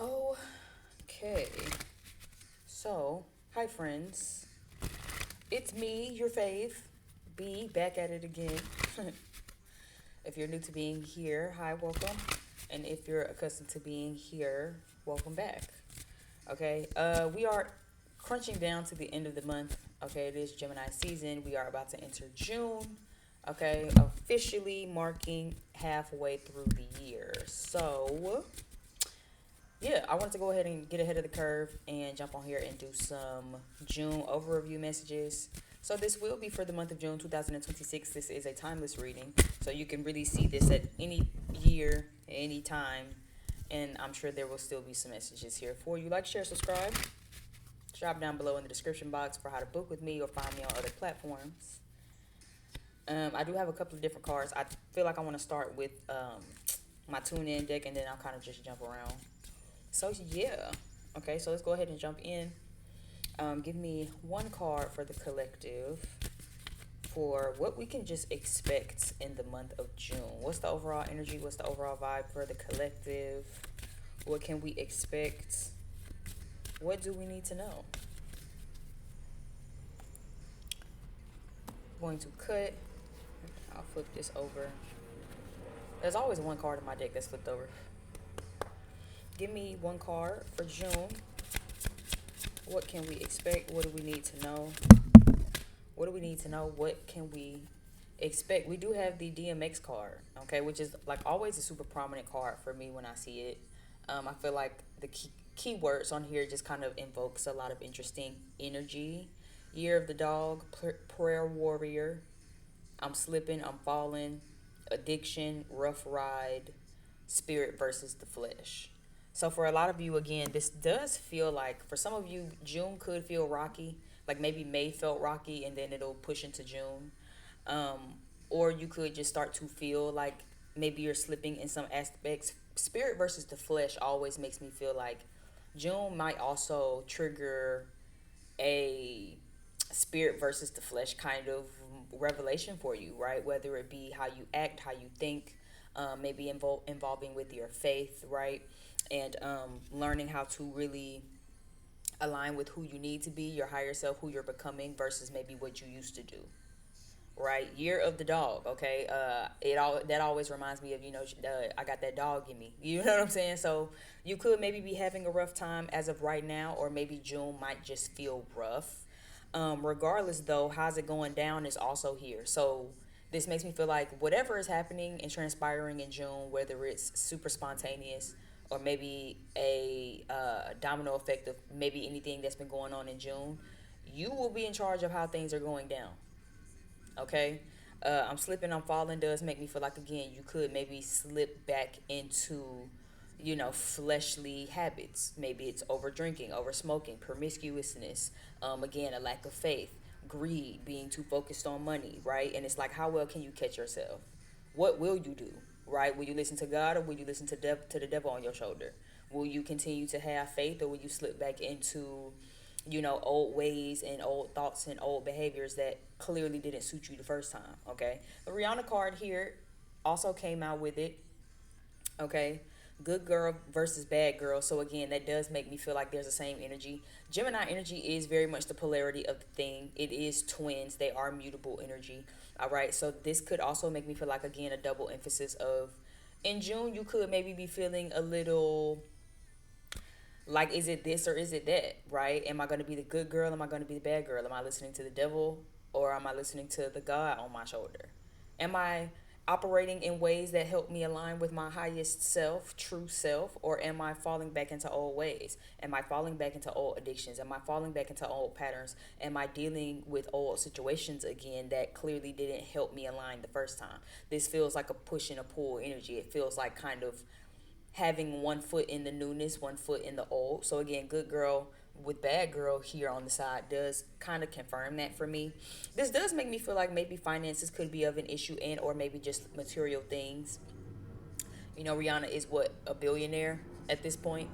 Okay. So, hi friends. It's me, your fave, B, back at it again. If you're new to being here, hi, welcome. And if you're accustomed to being here, welcome back. Okay. We are crunching down to the end of the month. Okay, it is Gemini season. We are about to enter June. Okay, officially marking halfway through the year. So, yeah, I wanted to go ahead and get ahead of the curve and jump on here and do some June overview messages. So this will be for the month of June 2026. This is a timeless reading. So you can really see this at any year, any time. And I'm sure there will still be some messages here for you. Like, share, subscribe. Drop down below in the description box for how to book with me or find me on other platforms. I do have a couple of different cards. I feel like I want to start with my tune-in deck, and then I'll kind of just jump around. So yeah, okay, so let's go ahead and jump in. Give me one card for the collective for what we can just expect in the month of June. What's the overall energy? What's the overall vibe for the collective? What can we expect? What do we need to know? I'm going to cut. I'll flip this over. There's always one card in my deck that's flipped over. Give me one card for June. What can we expect? What do we need to know? What do we need to know? What can we expect? We do have the DMX card, okay, which is like always a super prominent card for me when I see it. I feel like the keywords on here just kind of invokes a lot of interesting energy. Year of the Dog, Prayer Warrior, I'm Slipping, I'm Falling, Addiction, Rough Ride, Spirit versus the Flesh. So for a lot of you, again, this does feel like, for some of you, June could feel rocky. Like maybe May felt rocky and then it'll push into June. Um, or you could just start to feel like maybe you're slipping in some aspects. Spirit versus the flesh always makes me feel like June might also trigger a spirit versus the flesh kind of revelation for you, right? Whether it be how you act, how you think, maybe involving with your faith, right? And learning how to really align with who you need to be, your higher self, who you're becoming, versus maybe what you used to do. Right, Year of the Dog. Okay, it all that always reminds me of I got that dog in me. You know what I'm saying? So you could maybe be having a rough time as of right now, or maybe June might just feel rough. Regardless, though, how's it going down is also here. So this makes me feel like whatever is happening and transpiring in June, whether it's super spontaneous or maybe a domino effect of maybe anything that's been going on in June, you will be in charge of how things are going down. Okay. I'm slipping, I'm falling does make me feel like, again, you could maybe slip back into, fleshly habits. Maybe it's over drinking, over smoking, promiscuousness, again, a lack of faith, greed, being too focused on money, right? And it's like, how well can you catch yourself? What will you do, right? Will you listen to God, or will you listen to the devil on your shoulder? Will you continue to have faith, or will you slip back into old ways and old thoughts and old behaviors that clearly didn't suit you the first time? Okay. The Rihanna card here also came out with it. Okay. Good girl versus bad girl. So again, that does make me feel like there's the same energy. Gemini energy is very much the polarity of the thing. It is twins. They are mutable energy. All right. So this could also make me feel like, again, a double emphasis of, in June, you could maybe be feeling a little like, is it this or is it that, right? Am I going to be the good girl? Am I going to be the bad girl? Am I listening to the devil, or am I listening to the God on my shoulder? Am I operating in ways that help me align with my highest self, true self, or am I falling back into old ways? Am I falling back into old addictions? Am I falling back into old patterns? Am I dealing with old situations again that clearly didn't help me align the first time? This feels like a push and a pull energy. It feels like kind of having one foot in the newness, one foot in the old. So again, good girl with bad girl here on the side does kind of confirm that for me. This does make me feel like maybe finances could be of an issue, and or maybe just material things. Rihanna is what, a billionaire at this point,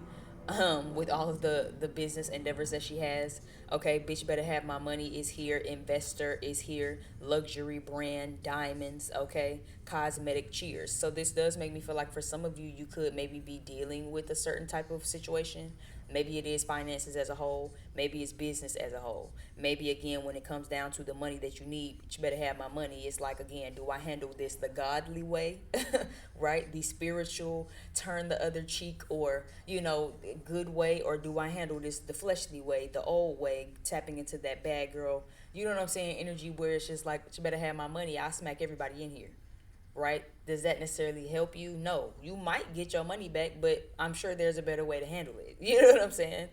with all of the business endeavors that she has. Okay, bitch better have my money is here. Investor is here. luxury brand, diamonds, okay, cosmetic, cheers. So this does make me feel like for some of you, you could maybe be dealing with a certain type of situation. Maybe it is finances as a whole. Maybe it's business as a whole. Maybe again, when it comes down to the money that you need, you better have my money. It's like, again, do I handle this the godly way, right? The spiritual, turn the other cheek, or, good way, or do I handle this the fleshly way, the old way, tapping into that bad girl, you know what I'm saying, energy, where it's just like, you better have my money. I'll smack everybody in here, right? Does that necessarily help you? No. You might get your money back, but I'm sure there's a better way to handle it. You know what I'm saying?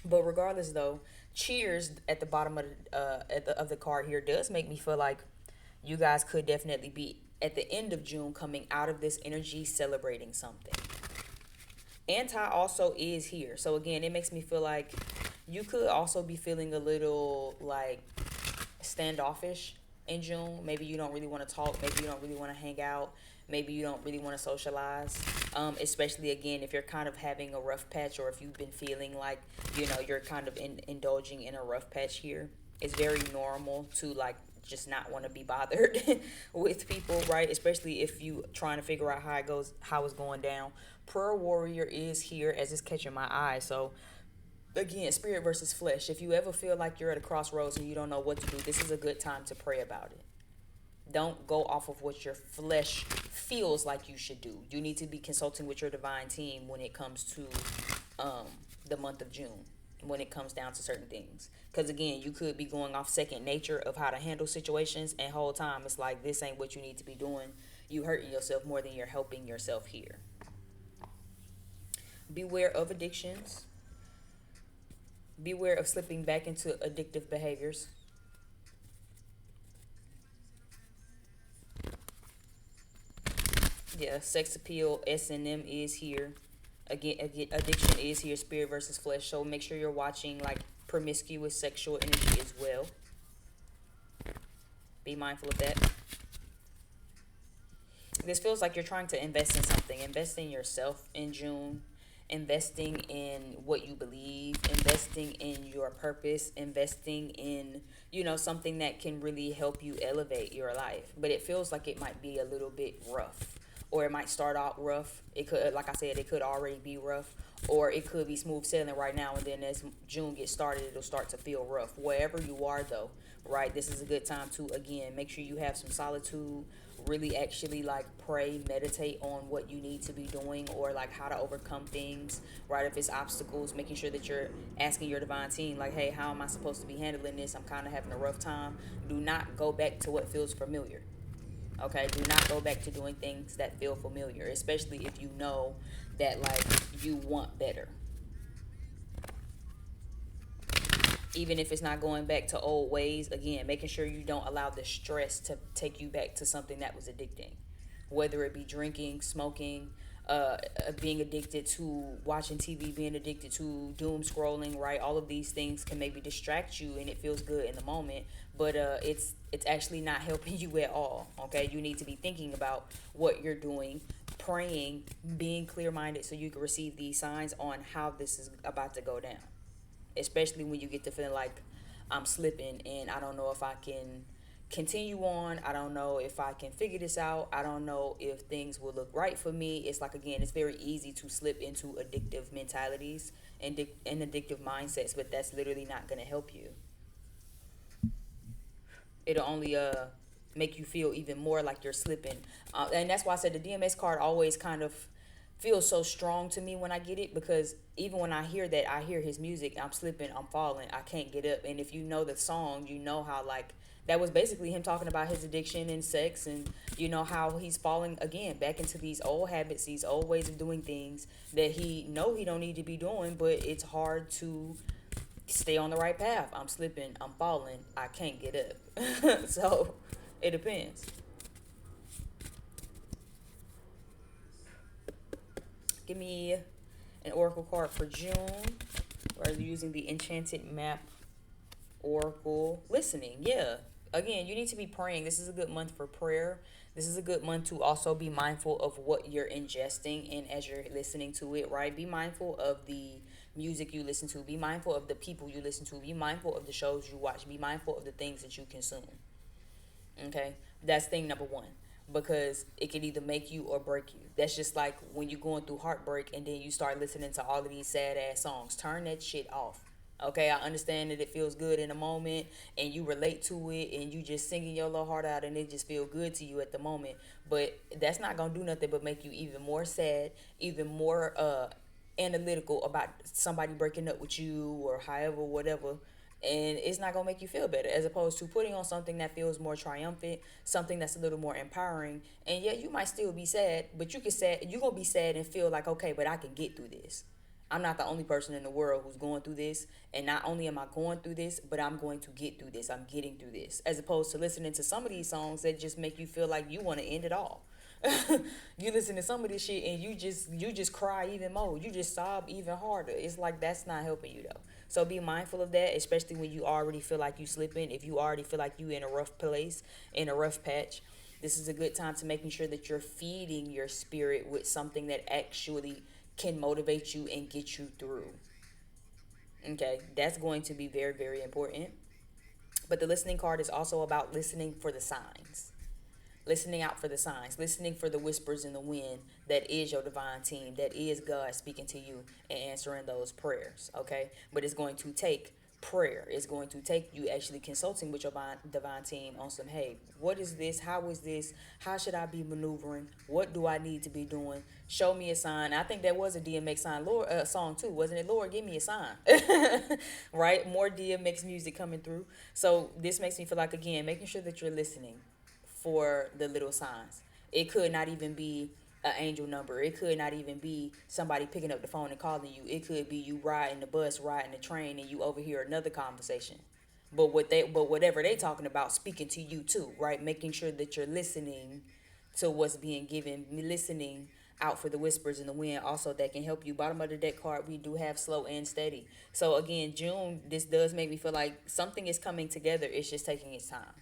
But regardless, though, cheers at the bottom of the card here does make me feel like you guys could definitely be at the end of June coming out of this energy celebrating something. Anti also is here. So again, it makes me feel like you could also be feeling a little like standoffish in June. Maybe you don't really want to talk. Maybe you don't really want to hang out. Maybe you don't really want to socialize. Especially again, if you're kind of having a rough patch, or if you've been feeling like, you're kind of indulging in a rough patch here. It's very normal to like just not want to be bothered with people, right? Especially if you trying to figure out how it's going down. Prayer warrior is here as it's catching my eye. So again, spirit versus flesh. If you ever feel like you're at a crossroads and you don't know what to do, this is a good time to pray about it. Don't go off of what your flesh feels like you should do. You need to be consulting with your divine team when it comes to the month of June, when it comes down to certain things. Because again, you could be going off second nature of how to handle situations, and whole time it's like, this ain't what you need to be doing. You hurting yourself more than you're helping yourself here. Beware of addictions. Beware of slipping back into addictive behaviors. Yeah, sex appeal, S&M is here. Again, addiction is here, spirit versus flesh. So make sure you're watching like promiscuous sexual energy as well. Be mindful of that. This feels like you're trying to invest in something. Invest in yourself in June. Investing in what you believe. Investing in your purpose. Investing in, something that can really help you elevate your life. But it feels like it might be a little bit rough. Or it might start out rough. It could, like I said, it could already be rough. Or it could be smooth sailing right now, and then as June gets started, it'll start to feel rough. Wherever you are, though, right, this is a good time to, again, make sure you have some solitude. Really actually like pray, meditate on what you need to be doing, or like how to overcome things, right? If it's obstacles, making sure that you're asking your divine team, like, hey, how am I supposed to be handling this? I'm kind of having a rough time. Do not go back to what feels familiar. Okay, do not go back to doing things that feel familiar, especially if you know that like you want better. Even if it's not going back to old ways, again, making sure you don't allow the stress to take you back to something that was addicting, whether it be drinking, smoking, being addicted to watching TV, being addicted to doom scrolling, right? All of these things can maybe distract you and it feels good in the moment, but it's actually not helping you at all. Okay, you need to be thinking about what you're doing, praying, being clear-minded so you can receive these signs on how this is about to go down. Especially when you get to feeling like I'm slipping and I don't know if I can continue on. I don't know if I can figure this out. I don't know if things will look right for me. It's like, again, it's very easy to slip into addictive mentalities and addictive mindsets, but that's literally not going to help you. It'll only make you feel even more like you're slipping. And that's why I said the DMS card always kind of feels so strong to me when I get it, because even when I hear that, I hear his music, I'm slipping, I'm falling, I can't get up. And if you know the song, you know how like that was basically him talking about his addiction and sex, and how he's falling again back into these old habits, these old ways of doing things that he don't need to be doing, but it's hard to stay on the right path. I'm slipping, I'm falling, I can't get up. So it depends. Give me an oracle card for June. We're using the Enchanted Map Oracle. Listening, yeah. again, you need to be praying. This is a good month for prayer. This is a good month to also be mindful of what you're ingesting and as you're listening to it, right? Be mindful of the music you listen to. Be mindful of the people you listen to. Be mindful of the shows you watch. Be mindful of the things that you consume. Okay, that's thing number one, because it can either make you or break you. That's just like when you're going through heartbreak and then you start listening to all of these sad ass songs. Turn that shit off. Okay, I understand that it feels good in a moment and you relate to it and you just singing your little heart out and it just feel good to you at the moment. But that's not gonna do nothing but make you even more sad, even more analytical about somebody breaking up with you or however, whatever, and it's not gonna make you feel better, as opposed to putting on something that feels more triumphant, something that's a little more empowering. And yeah, you might still be sad, but you're gonna be sad and feel like, okay, but I can get through this. I'm not the only person in the world who's going through this, and not only am I going through this, but I'm going to get through this. I'm getting through this, as opposed to listening to some of these songs that just make you feel like you want to end it all. You listen to some of this shit and you just cry even more. You just sob even harder. It's like that's not helping you though. So be mindful of that, especially when you already feel like you slipping. If you already feel like you in a rough place, in a rough patch, this is a good time to making sure that you're feeding your spirit with something that actually can motivate you and get you through. Okay, that's going to be very, very important. But the listening card is also about listening for the signs, listening out for the signs, listening for the whispers in the wind that is your divine team, that is God speaking to you and answering those prayers, okay? But it's going to take prayer. It's going to take you actually consulting with your divine team on some, hey, what is this? How is this? How should I be maneuvering? What do I need to be doing? Show me a sign. I think that was a DMX sign, Lord, song too, wasn't it? Lord, give me a sign. Right? More DMX music coming through. So this makes me feel like, again, making sure that you're listening for the little signs. It could not even be an angel number. It could not even be somebody picking up the phone and calling you. It could be you riding the bus, riding the train, and you overhear another conversation. But whatever they talking about, speaking to you too, right? Making sure that you're listening to what's being given, listening out for the whispers in the wind. Also, that can help you. Bottom of the deck card, we do have slow and steady. So again, June, this does make me feel like something is coming together. It's just taking its time.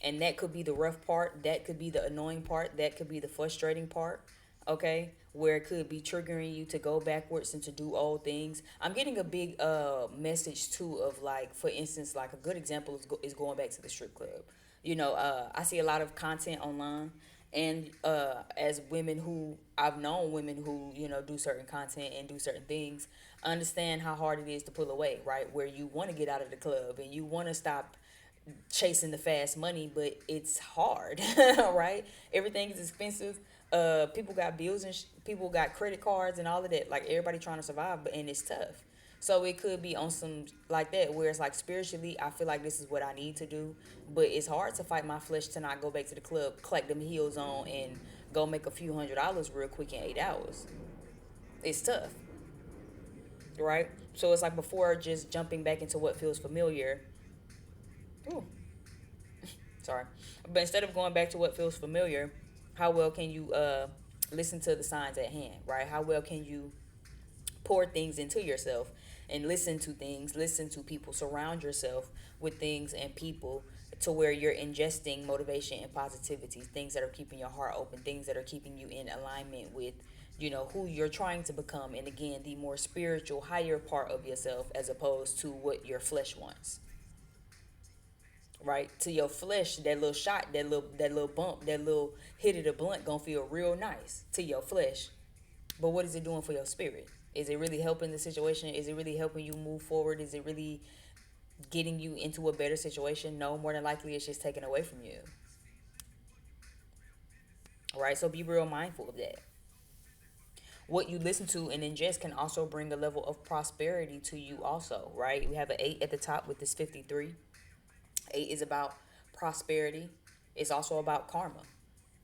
And that could be the rough part, that could be the annoying part, that could be the frustrating part, okay? Where it could be triggering you to go backwards and to do old things. I'm getting a big message too of, like, for instance, like a good example is going back to the strip club. I see a lot of content online, and as women who I've known women who do certain content and do certain things, understand how hard it is to pull away, right? Where you want to get out of the club and you want to stop chasing the fast money, but it's hard, right? Everything is expensive. People got bills and people got credit cards and all of that. Like, everybody trying to survive, but and it's tough. So it could be on some like that where it's like, spiritually, I feel like this is what I need to do, but it's hard to fight my flesh to not go back to the club, collect them heels on, and go make a few $100s real quick in 8 hours. It's tough, right? So it's like, before just jumping back into what feels familiar. Ooh, sorry. But instead of going back to what feels familiar, how well can you listen to the signs at hand, right? How well can you pour things into yourself and listen to people, surround yourself with things and people to where you're ingesting motivation and positivity, things that are keeping your heart open, things that are keeping you in alignment with who you're trying to become, and again, the more spiritual, higher part of yourself, as opposed to what your flesh wants. Right? To your flesh, that little shot, that little bump, that little hit of the blunt gonna feel real nice to your flesh. But what is it doing for your spirit? Is it really helping the situation? Is it really helping you move forward? Is it really getting you into a better situation? No, more than likely it's just taken away from you. All right? So be real mindful of that. What you listen to and ingest can also bring a level of prosperity to you also, right? We have an 8 at the top with this 53. 8 is about prosperity. It's also about karma.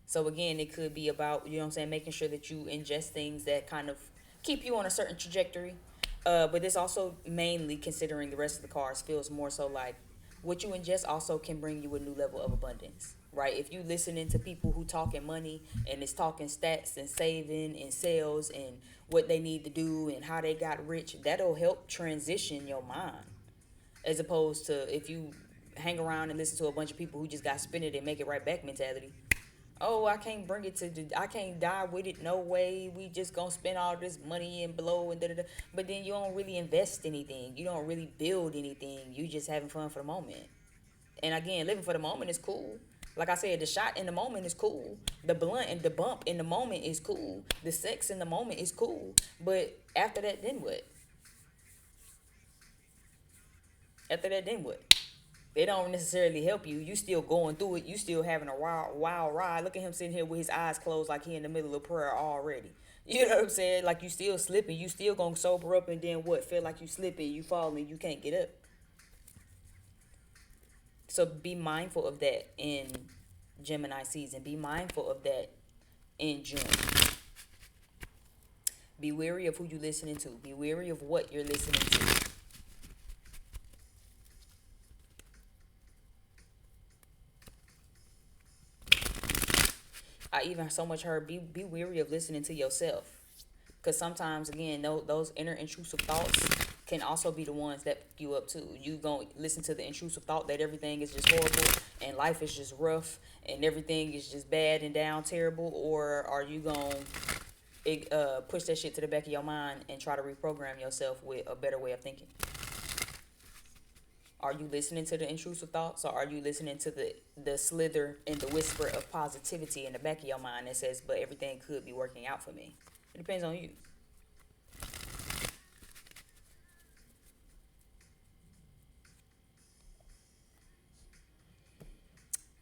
So again, it could be about, you know what I'm saying, making sure that you ingest things that kind of keep you on a certain trajectory. But this also, mainly considering the rest of the cards, feels more so like what you ingest also can bring you a new level of abundance, right? If you listening to people who talking money and it's talking stats and saving and sales and what they need to do and how they got rich, that'll help transition your mind, as opposed to if you hang around and listen to a bunch of people who just got spin it and make it right back mentality. Oh, I can't bring it to I can't die with it. No way. We just gonna spend all this money and blow and da da da. But then you don't really invest anything. You don't really build anything. You just having fun for the moment. And again, living for the moment is cool. Like I said, the shot in the moment is cool. The blunt and the bump in the moment is cool. The sex in the moment is cool. But after that, then what? After that, then what? They don't necessarily help you. You still going through it. You still having a wild, wild ride. Look at him sitting here with his eyes closed like he in the middle of prayer already. You know what I'm saying? Like you still slipping. You still gonna sober up and then what? Feel like you slipping, you falling, you can't get up. So be mindful of that in Gemini season. Be mindful of that in June. Be wary of who you're listening to. Be wary of what you're listening to. I even so much heard be weary of listening to yourself, because sometimes again those inner intrusive thoughts can also be the ones that fuck you up too. You gonna listen to the intrusive thought that everything is just horrible and life is just rough and everything is just bad and down terrible, or are you gonna push that shit to the back of your mind and try to reprogram yourself with a better way of thinking? Are you listening to the intrusive thoughts, or are you listening to the slither and the whisper of positivity in the back of your mind that says, but everything could be working out for me? It depends on you.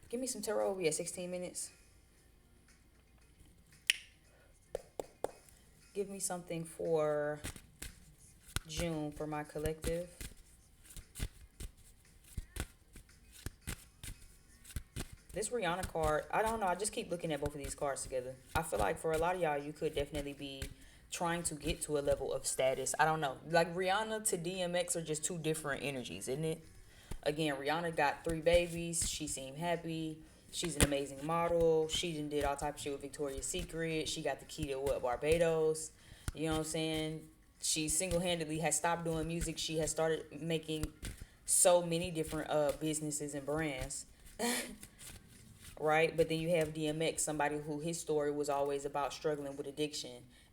Give me some tarot. We at 16 minutes. Give me something for June for my collective. This Rihanna card, I don't know. I just keep looking at both of these cards together. I feel like for a lot of y'all, you could definitely be trying to get to a level of status. I don't know. Like Rihanna to DMX are just two different energies, isn't it? Again, Rihanna got 3 babies. She seemed happy. She's an amazing model. She did all type of shit with Victoria's Secret. She got the key to what, Barbados. You know what I'm saying? She single-handedly has stopped doing music. She has started making so many different businesses and brands. Right? But then you have DMX, somebody who his story was always about struggling with addiction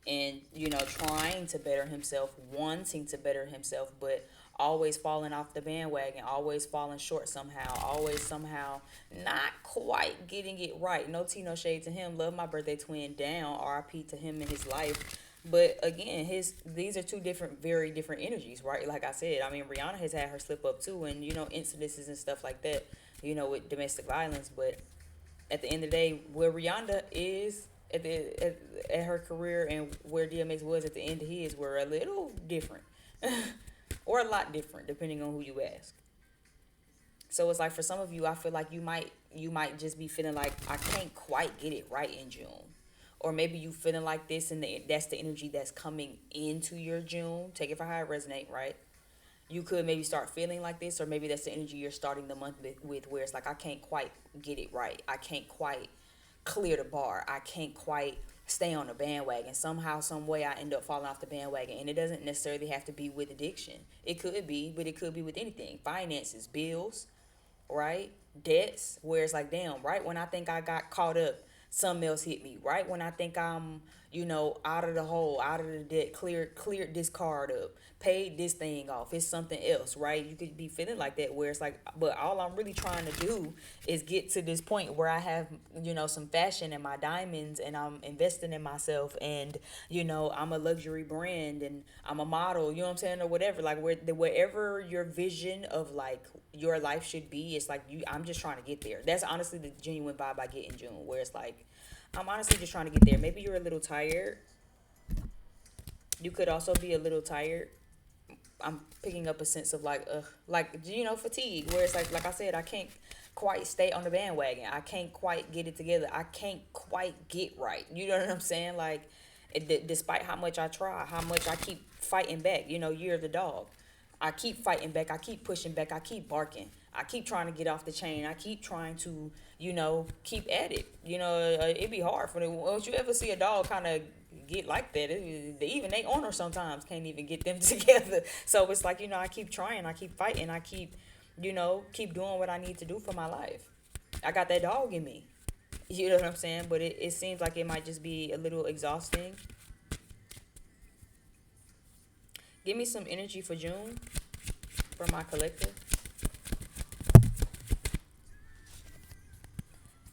and, you know, trying to better himself, wanting to better himself, but always falling off the bandwagon, always falling short somehow, always somehow not quite getting it right. No tea, no shade to him. Love my birthday twin down. RIP to him in his life. But again, these are two different, very different energies, right? Like I said, I mean, Rihanna has had her slip up too, and, you know, incidences and stuff like that, you know, with domestic violence. But at the end of the day, where Rihanna is at her career and where DMX was at the end of his were a little different. Or a lot different, depending on who you ask. So it's like for some of you, I feel like you might just be feeling like I can't quite get it right in June. Or maybe you feeling like this and that's the energy that's coming into your June. Take it for how it resonate, right? You could maybe start feeling like this, or maybe that's the energy you're starting the month with where it's like, I can't quite get it right. I can't quite clear the bar. I can't quite stay on the bandwagon. Somehow, some way I end up falling off the bandwagon. And it doesn't necessarily have to be with addiction. It could be, but it could be with anything. Finances, bills, right? Debts, where it's like, damn, right when I think I got caught up, something else hit me. Right when I think I'm, you know, out of the hole, out of the debt, cleared this card up, paid this thing off. It's something else, right? You could be feeling like that where it's like, but all I'm really trying to do is get to this point where I have, you know, some fashion and my diamonds, and I'm investing in myself, and, you know, I'm a luxury brand and I'm a model, you know what I'm saying, or whatever. Like wherever your vision of like your life should be, it's like I'm just trying to get there. That's honestly the genuine vibe I get in June, where it's like, I'm honestly just trying to get there. Maybe you're a little tired. You could also be a little tired. I'm picking up a sense of like you know, fatigue, where it's like I said, I can't quite stay on the bandwagon. I can't quite get it together. I can't quite get right. You know what I'm saying? Like, despite how much I try, how much I keep fighting back. You know, you're the dog. I keep fighting back. I keep pushing back. I keep barking. I keep trying to get off the chain. I keep trying to, you know, keep at it. You know, it'd be hard for them. Once you ever see a dog kind of get like that, even they owner sometimes can't even get them together. So it's like, you know, I keep trying. I keep fighting. I keep, keep doing what I need to do for my life. I got that dog in me. You know what I'm saying? But it seems like it might just be a little exhausting. Give me some energy for June for my collective.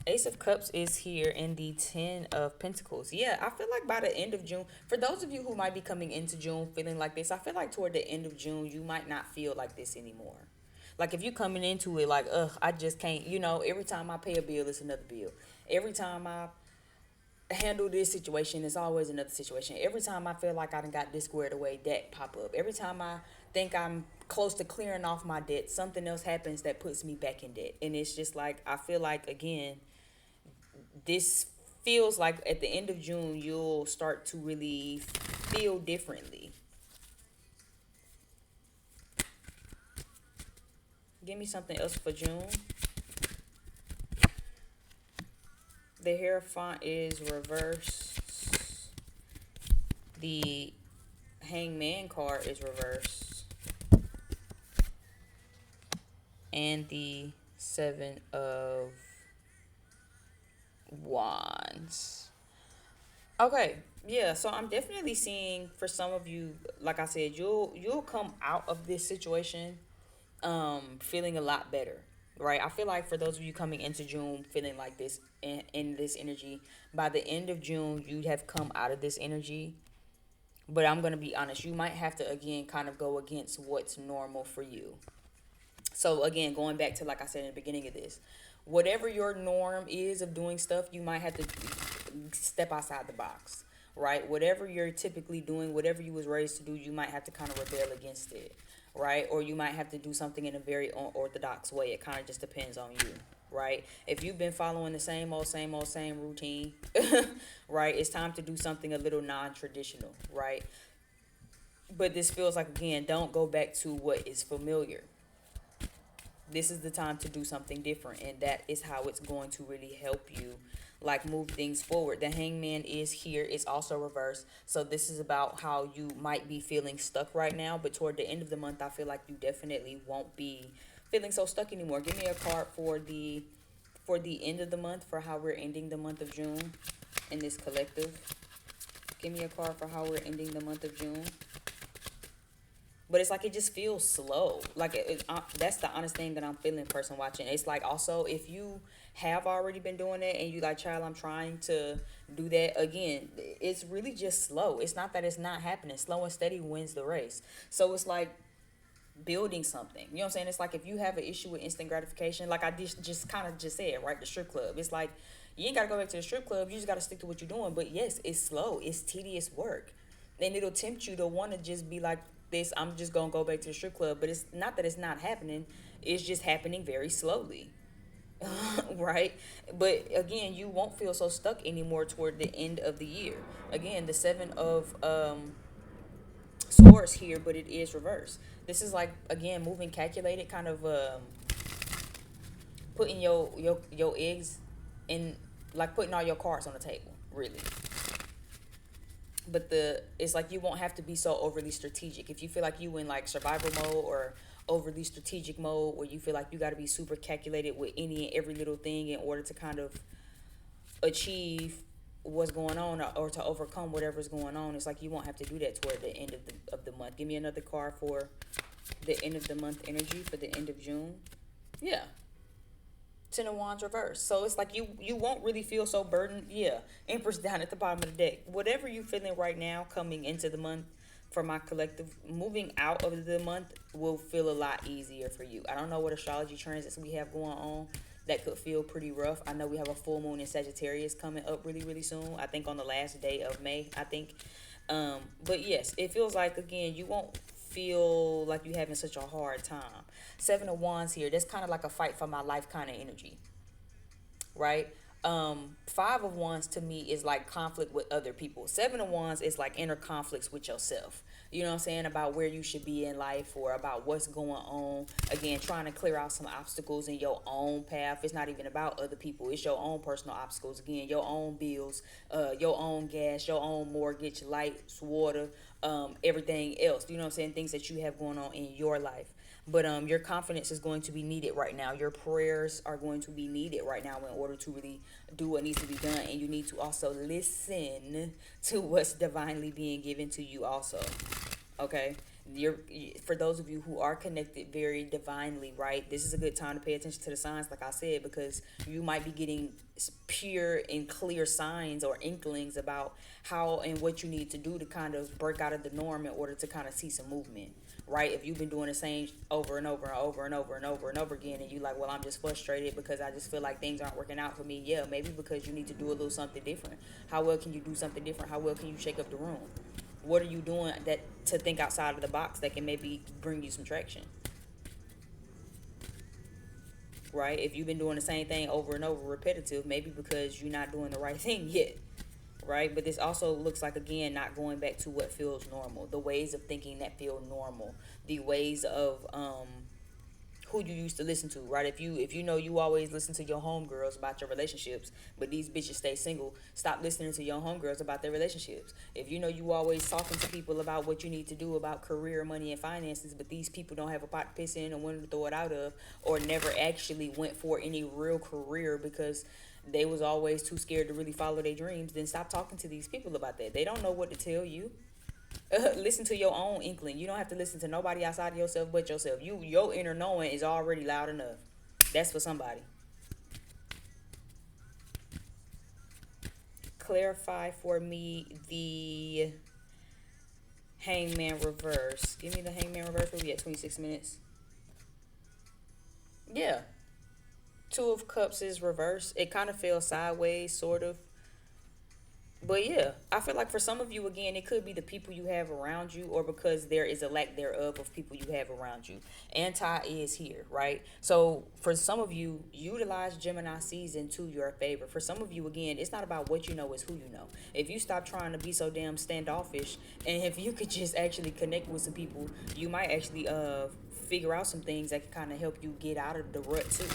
Ace of Cups is here in the Ten of Pentacles. Yeah, I feel like by the end of June, for those of you who might be coming into June feeling like this, I feel like toward the end of June, you might not feel like this anymore. Like if you coming into it like, ugh, I just can't, every time I pay a bill, it's another bill. Every time I handle this situation, it's always another situation. Every time I feel like I done got this squared away, that pop up. Every time I think I'm close to clearing off my debt, something else happens that puts me back in debt. And it's just like, I feel like, again, this feels like at the end of June, you'll start to really feel differently. Give me something else for June. The Hierophant is reversed. The Hangman card is reversed. And the Seven of Wands. Okay, yeah, so I'm definitely seeing for some of you, like I said, you'll come out of this situation feeling a lot better, right? I feel like for those of you coming into June feeling like this in this energy, by the end of June you'd have come out of this energy. But I'm going to be honest, you might have to again kind of go against what's normal for you. So again, going back to, like I said in the beginning of this, whatever your norm is of doing stuff, you might have to step outside the box, right? Whatever you're typically doing, whatever you was raised to do, you might have to kind of rebel against it, right? Or you might have to do something in a very unorthodox way. It kind of just depends on you, right? If you've been following the same routine, right, it's time to do something a little non-traditional, right? But this feels like, again, don't go back to what is familiar. This is the time to do something different, and that is how it's going to really help you like move things forward. The Hangman is here. It's also reversed. So this is about how you might be feeling stuck right now, but toward the end of the month, I feel like you definitely won't be feeling so stuck anymore. Give me a card for the end of the month, for how we're ending the month of June in this collective. Give me a card for how we're ending the month of June. But it's like it just feels slow. Like that's the honest thing that I'm feeling, person watching. It's like also if you have already been doing it and you like, child, I'm trying to do that again. It's really just slow. It's not that it's not happening. Slow and steady wins the race. So it's like building something. You know what I'm saying? It's like if you have an issue with instant gratification, like I just kind of just said, right? The strip club. It's like you ain't got to go back to the strip club. You just got to stick to what you're doing. But yes, it's slow. It's tedious work. And it'll tempt you to want to just be like, this, I'm just gonna go back to the strip club. But it's not that it's not happening, it's just happening very slowly. Right? But again, you won't feel so stuck anymore toward the end of the year. Again, the Seven of Swords here, but it is reversed. This is like, again, moving calculated, kind of putting your eggs in, like putting all your cards on the table, really. But it's like you won't have to be so overly strategic. If you feel like you in like survival mode or overly strategic mode, where you feel like you got to be super calculated with any and every little thing in order to kind of achieve what's going on, or to overcome whatever's going on, it's like you won't have to do that toward the end of the month. Give me another card for the end of the month energy for the end of June. Yeah. Ten of Wands reverse. So it's like you won't really feel so burdened. Yeah. Empress down at the bottom of the deck. Whatever you're feeling right now coming into the month, for my collective, moving out of the month will feel a lot easier for you. I don't know what astrology transits we have going on that could feel pretty rough. I know we have a full moon in Sagittarius coming up really, really soon. I think on the last day of May, I think. But yes, it feels like, again, you won't feel like you're having such a hard time. Seven of Wands here. That's kind of like a fight for my life kind of energy, right? Five of Wands to me is like conflict with other people. Seven of Wands is like inner conflicts with yourself. You know what I'm saying? About where you should be in life or about what's going on. Again, trying to clear out some obstacles in your own path. It's not even about other people. It's your own personal obstacles. Again, your own bills, your own gas, your own mortgage, lights, water, everything else. You know what I'm saying? Things that you have going on in your life. But your confidence is going to be needed right now. Your prayers are going to be needed right now in order to really do what needs to be done. And you need to also listen to what's divinely being given to you also. Okay? You're For those of you who are connected very divinely, right? This is a good time to pay attention to the signs, like I said, because you might be getting pure and clear signs or inklings about how and what you need to do to kind of break out of the norm in order to kind of see some movement, right? If you've been doing the same over and over and over and over and over and over again, and you like, well, I'm just frustrated because I just feel like things aren't working out for me. Yeah, maybe because you need to do a little something different. How well can you do something different? How well can you shake up the room? What are you doing that to think outside of the box that can maybe bring you some traction, right? If you've been doing the same thing over and over, repetitive, maybe because you're not doing the right thing yet, right? But this also looks like, again, not going back to what feels normal, the ways of thinking that feel normal, the ways of who you used to listen to, right? If you know you always listen to your homegirls about your relationships, but these bitches stay single, stop listening to your homegirls about their relationships. If you know you always talking to people about what you need to do about career, money, and finances, but these people don't have a pot to piss in and one to throw it out of, or never actually went for any real career because they was always too scared to really follow their dreams, then stop talking to these people about that. They don't know what to tell you. Listen to your own inkling. You don't have to listen to nobody outside of yourself but yourself. Your inner knowing is already loud enough. That's for somebody. Clarify for me the hangman reverse. Give me the hangman reverse. We'll be at 26 minutes. Yeah. Two of cups is reverse. It kind of fell sideways, sort of. But yeah, I feel like for some of you, again, it could be the people you have around you, or because there is a lack thereof of people you have around you. Anti is here, right? So for some of you, utilize Gemini season to your favor. For some of you, again, it's not about what you know, it's who you know. If you stop trying to be so damn standoffish, and if you could just actually connect with some people, you might actually figure out some things that can kind of help you get out of the rut too.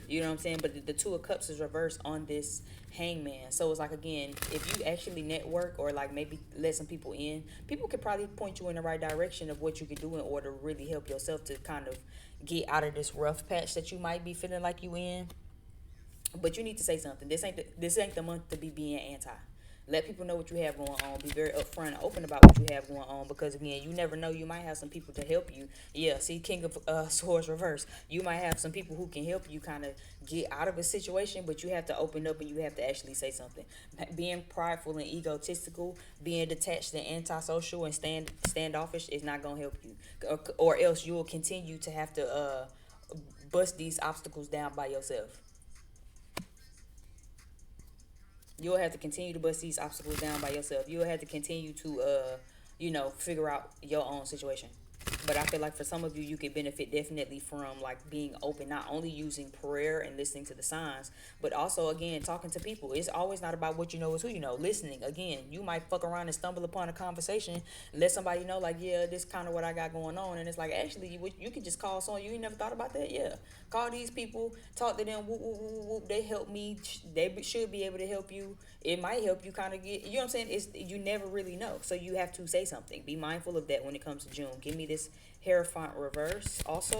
You know what I'm saying? But the Two of Cups is reversed on this hangman. So it's like, again, if you actually network or like maybe let some people in, people could probably point you in the right direction of what you could do in order to really help yourself to kind of get out of this rough patch that you might be feeling like you in. But you need to say something. This ain't the month to be being anti. Let people know what you have going on. Be very upfront and open about what you have going on, because again, you never know. You might have some people to help you. Yeah, see, King of Swords reverse. You might have some people who can help you kind of get out of a situation, but you have to open up and you have to actually say something. Being prideful and egotistical, being detached and antisocial and standoffish is not gonna help you, or else you will continue to have to bust these obstacles down by yourself. You'll have to continue to bust these obstacles down by yourself. You'll have to continue to figure out your own situation. But I feel like for some of you, you could benefit definitely from like being open, not only using prayer and listening to the signs, but also, again, talking to people. It's always not about what you know, it's who you know. Listening, again, you might fuck around and stumble upon a conversation, let somebody know like, yeah, this kind of what I got going on, and it's like, actually, you could just call someone. You ain't never thought about that. Yeah, call these people, talk to them. Whoop, whoop, whoop, whoop. They help me. They should be able to help you. It might help you kind of get, you know what I'm saying? It's, you never really know, so you have to say something. Be mindful of that when it comes to June. Give me this Hierophant reverse also.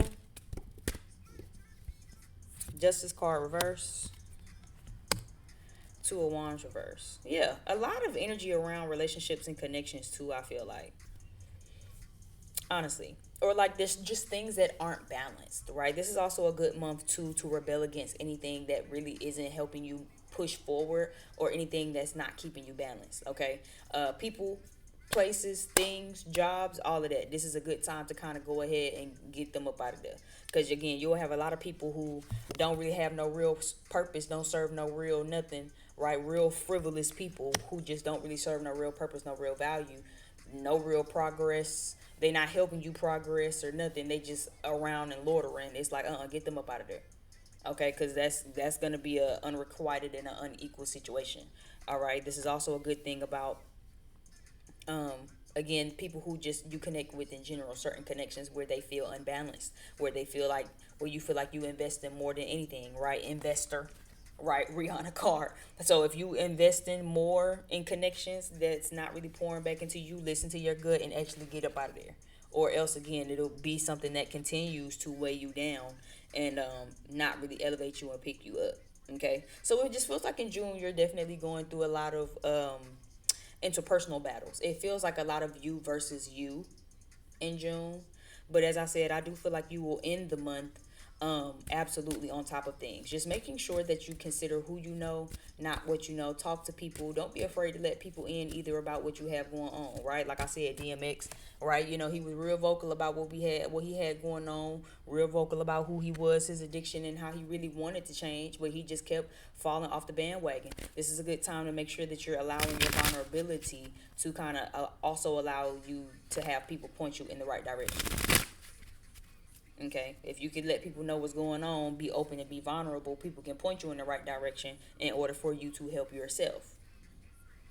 Justice card reverse. Two of Wands reverse. Yeah, a lot of energy around relationships and connections too, I feel like, honestly. Or like there's just things that aren't balanced, right? This is also a good month too to rebel against anything that really isn't helping you push forward, or anything that's not keeping you balanced. Okay, people, places, things, jobs, all of that. This is a good time to kind of go ahead and get them up out of there. Because again, you'll have a lot of people who don't really have no real purpose, don't serve no real nothing, right? Real frivolous people who just don't really serve no real purpose, no real value, no real progress. They not helping you progress or nothing. They just around and loitering. It's like, get them up out of there. Okay, because that's going to be a unrequited and an unequal situation. All right, this is also a good thing about um again, people who just you connect with in general, certain connections where they feel unbalanced, where they feel like, where you feel like you invest in more than anything, right? Investor, right? Rihanna card. So if you invest in more in connections that's not really pouring back into you, listen to your gut and actually get up out of there, or else again it'll be something that continues to weigh you down and not really elevate you and pick you up. Okay, so it just feels like in June you're definitely going through a lot of interpersonal battles. It feels like a lot of you versus you in June. But as I said, I do feel like you will end the month absolutely on top of things. Just making sure that you consider who you know, not what you know. Talk to people. Don't be afraid to let people in either about what you have going on, right? Like I said, DMX, right? You know, he was real vocal about what he had going on, real vocal about who he was, his addiction, and how he really wanted to change, but he just kept falling off the bandwagon. This is a good time to make sure that you're allowing your vulnerability to kind of also allow you to have people point you in the right direction. Okay, if you could let people know what's going on, be open and be vulnerable, people can point you in the right direction in order for you to help yourself.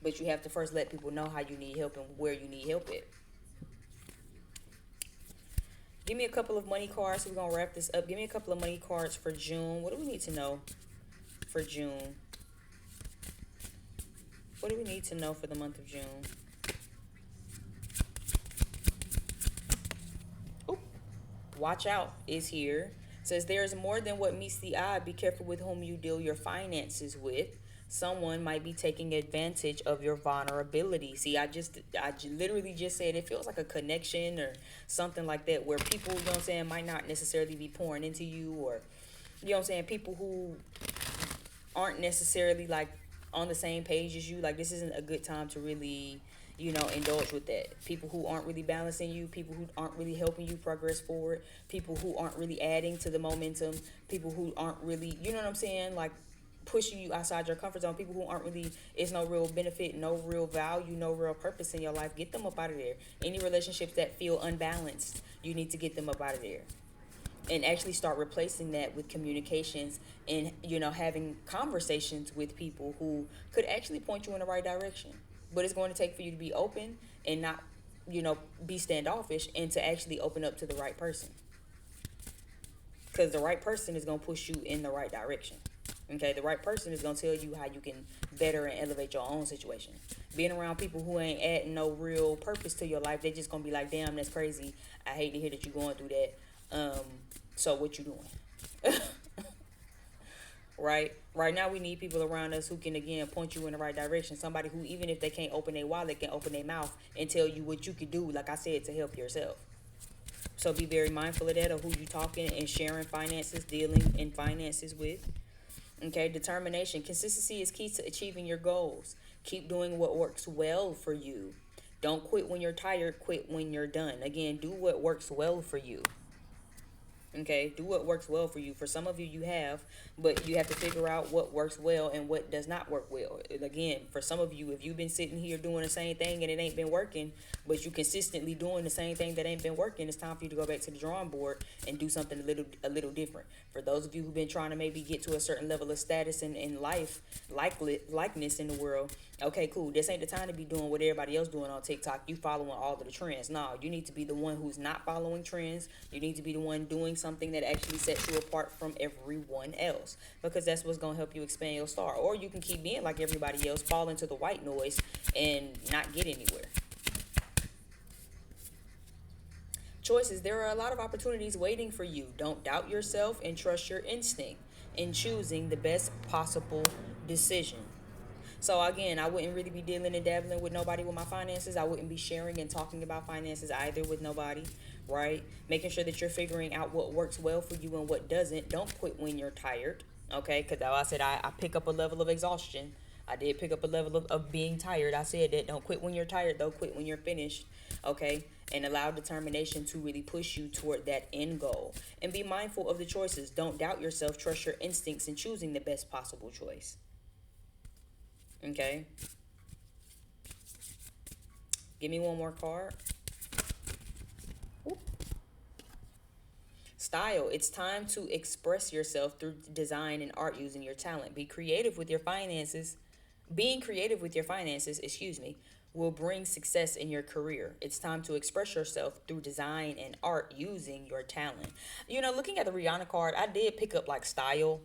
But you have to first let people know how you need help and where you need help at. Give me a couple of money cards. We're gonna wrap this up. Give me a couple of money cards for June. What do we need to know for June? What do we need to know for the month of June? Oop. Watch out is here. Says there is more than what meets the eye. Be careful with whom you deal your finances with. Someone might be taking advantage of your vulnerability. See, literally just said it feels like a connection or something like that, where people, you know what I'm saying, might not necessarily be pouring into you, or you know what I'm saying, people who aren't necessarily like on the same page as you. Like, this isn't a good time to really, you know, indulge with that. People who aren't really balancing you, people who aren't really helping you progress forward, people who aren't really adding to the momentum, people who aren't really, you know what I'm saying, like pushing you outside your comfort zone, people who aren't really, it's no real benefit, no real value, no real purpose in your life. Get them up out of there. Any relationships that feel unbalanced, you need to get them up out of there and actually start replacing that with communications and, you know, having conversations with people who could actually point you in the right direction. But it's going to take for you to be open and not, you know, be standoffish, and to actually open up to the right person, because the right person is going to push you in the right direction. Okay, the right person is going to tell you how you can better and elevate your own situation. Being around people who ain't adding no real purpose to your life, they just going to be like, damn, that's crazy. I hate to hear that you're going through that. So what you doing? Right now we need people around us who can again point you in the right direction. Somebody who, even if they can't open their wallet, can open their mouth and tell you what you could do, like I said, to help yourself. So be very mindful of that, of who you talking and sharing finances, dealing in finances with. Okay, determination. Consistency is key to achieving your goals. Keep doing what works well for you. Don't quit when you're tired, quit when you're done. Again, do what works well for you. Okay, do what works well for you. For some of you, you have, but you have to figure out what works well and what does not work well. And again, for some of you, if you've been sitting here doing the same thing and it ain't been working, but you consistently doing the same thing that ain't been working, it's time for you to go back to the drawing board and do something a little different. For those of you who've been trying to maybe get to a certain level of status in life, likeness in the world, okay, cool. This ain't the time to be doing what everybody else doing on TikTok. You following all of the trends. No, you need to be the one who's not following trends. You need to be the one doing something that actually sets you apart from everyone else, because that's what's going to help you expand your star. Or you can keep being like everybody else, fall into the white noise and not get anywhere. Choices. There are a lot of opportunities waiting for you. Don't doubt yourself and trust your instinct in choosing the best possible decision. So again, I wouldn't really be dealing and dabbling with nobody with my finances. I wouldn't be sharing and talking about finances either with nobody, right? Making sure that you're figuring out what works well for you and what doesn't. Don't quit when you're tired, okay? Because I said I pick up a level of exhaustion. I did pick up a level of being tired. I said that. Don't quit when you're tired, though. Quit when you're finished, okay? And allow determination to really push you toward that end goal. And be mindful of the choices. Don't doubt yourself. Trust your instincts in choosing the best possible choice. Okay. Give me one more card. Style. It's time to express yourself through design and art using your talent. Be creative with your finances. Being creative with your finances, excuse me, will bring success in your career. It's time to express yourself through design and art using your talent. You know, looking at the Rihanna card, I did pick up like style.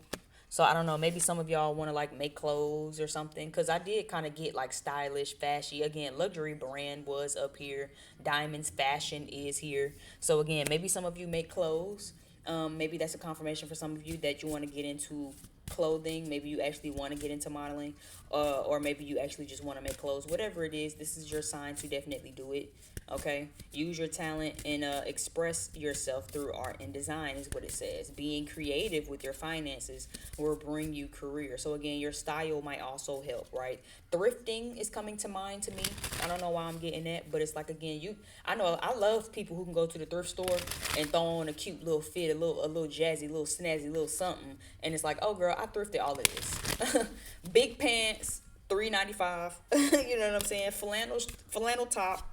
So I don't know, maybe some of y'all want to like make clothes or something, cuz I did kind of get like stylish, fashy. Again, luxury brand was up here. Diamonds fashion is here. So again, maybe some of you make clothes. Maybe that's a confirmation for some of you that you want to get into clothing. Maybe you actually want to get into modeling, or maybe you actually just want to make clothes. Whatever it is, this is your sign to definitely do it. Okay, use your talent and express yourself through art and design is what it says. Being creative with your finances will bring you career. So again, your style might also help, right? Thrifting is coming to mind to me. I don't know why I'm getting that, but it's like, again, I know I love people who can go to the thrift store and throw on a cute little fit, a little jazzy, little snazzy, little something, and it's like, oh girl, I thrifted all of this. Big pants, $3.95. You know what I'm saying? Flannel top,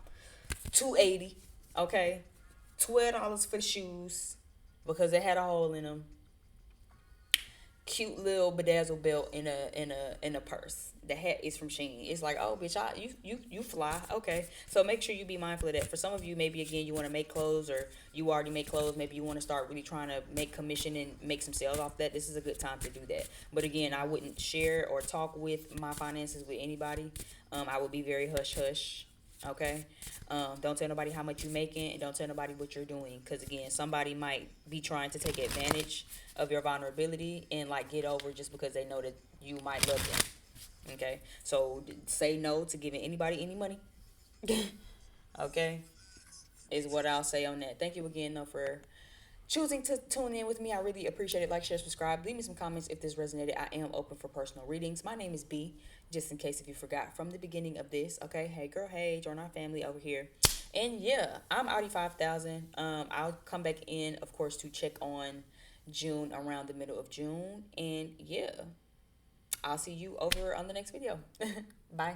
$2.80. Okay, $12 for the shoes because they had a hole in them. Cute little bedazzle belt in a purse. The hat is from Shein. It's like, oh bitch, you fly. Okay, so make sure you be mindful of that. For some of you, maybe again you want to make clothes, or you already make clothes. Maybe you want to start really trying to make commission and make some sales off that. This is a good time to do that. But again, I wouldn't share or talk with my finances with anybody. I would be very hush hush. Okay, don't tell nobody how much you're making, and don't tell nobody what you're doing, because again, somebody might be trying to take advantage of your vulnerability and like get over just because they know that you might love them. Okay, so say no to giving anybody any money. Okay, is what I'll say on that. Thank you again though for choosing to tune in with me. I really appreciate it. Like, share, subscribe. Leave me some comments if this resonated. I am open for personal readings. My name is B, just in case if you forgot from the beginning of this. Okay, hey girl, hey, join our family over here. And yeah, I'm Audi 5000. I'll come back in, of course, to check on June around the middle of June. And yeah, I'll see you over on the next video. Bye.